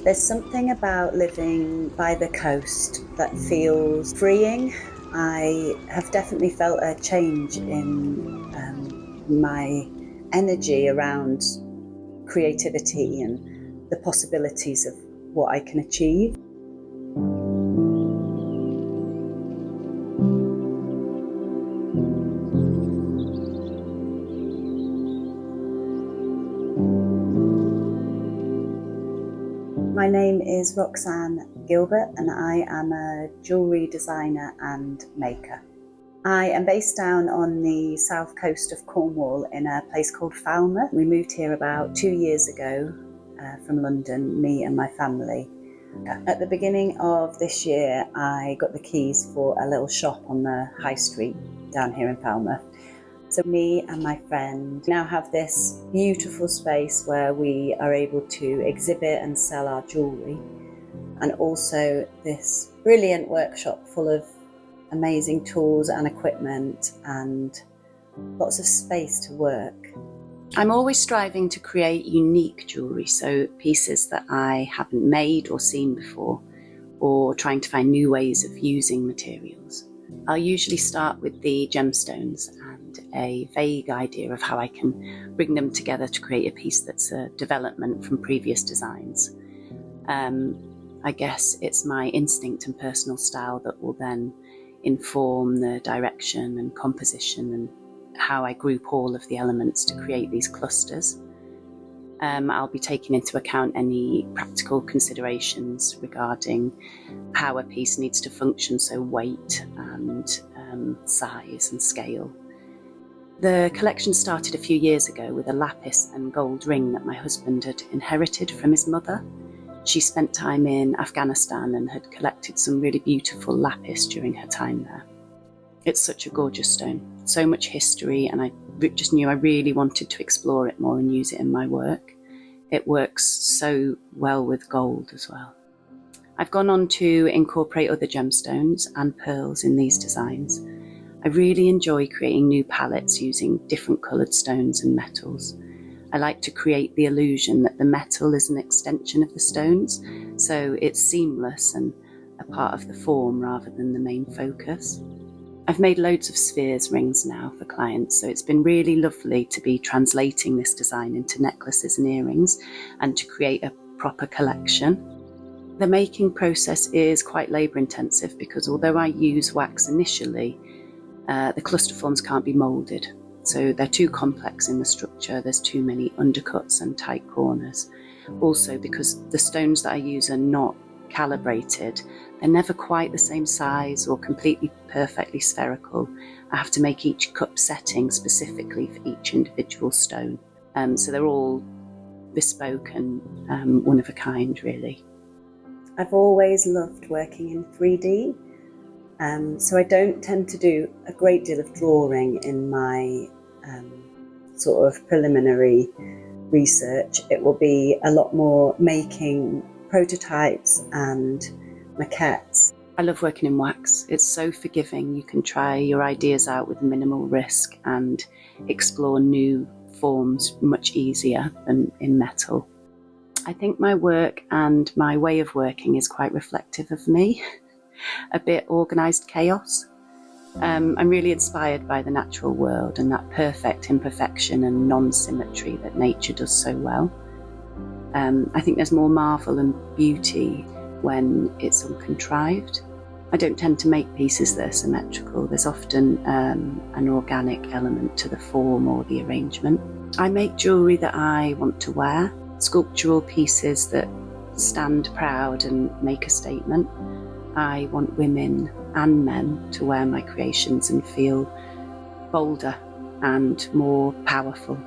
There's something about living by the coast that feels freeing. I have definitely felt a change in my energy around creativity and the possibilities of what I can achieve. My name is Roxanne Gilbert and I am a jewellery designer and maker. I am based down on the south coast of Cornwall in a place called Falmouth. We moved here about 2 years ago from London, me and my family. At the beginning of this year, I got the keys for a little shop on the high street down here in Falmouth. So me and my friend now have this beautiful space where we are able to exhibit and sell our jewellery, and also this brilliant workshop full of amazing tools and equipment and lots of space to work. I'm always striving to create unique jewellery, so pieces that I haven't made or seen before, or trying to find new ways of using materials. I'll usually start with the gemstones and a vague idea of how I can bring them together to create a piece that's a development from previous designs. I guess it's my instinct and personal style that will then inform the direction and composition and how I group all of the elements to create these clusters. I'll be taking into account any practical considerations regarding how a piece needs to function, so weight and size and scale. The collection started a few years ago with a lapis and gold ring that my husband had inherited from his mother. She spent time in Afghanistan and had collected some really beautiful lapis during her time there. It's such a gorgeous stone, so much history, and I just knew I really wanted to explore it more and use it in my work. It works so well with gold as well. I've gone on to incorporate other gemstones and pearls in these designs. I really enjoy creating new palettes using different coloured stones and metals. I like to create the illusion that the metal is an extension of the stones, so it's seamless and a part of the form rather than the main focus. I've made loads of spheres rings now for clients, so it's been really lovely to be translating this design into necklaces and earrings and to create a proper collection. The making process is quite labour intensive because although I use wax initially, the cluster forms can't be moulded. So they're too complex in the structure, there's too many undercuts and tight corners. Also because the stones that I use are not calibrated, they're never quite the same size or completely perfectly spherical. I have to make each cup setting specifically for each individual stone. So they're all bespoke and one of a kind, really. I've always loved working in 3D, so I don't tend to do a great deal of drawing in my sort of preliminary research. It will be a lot more making prototypes and maquettes. I love working in wax. It's so forgiving. You can try your ideas out with minimal risk and explore new forms much easier than in metal. I think my work and my way of working is quite reflective of me, a bit organised chaos. I'm really inspired by the natural world and that perfect imperfection and non-symmetry that nature does so well. I think there's more marvel and beauty when it's uncontrived. I don't tend to make pieces that are symmetrical. There's often an organic element to the form or the arrangement. I make jewellery that I want to wear, sculptural pieces that stand proud and make a statement. I want women and men to wear my creations and feel bolder and more powerful.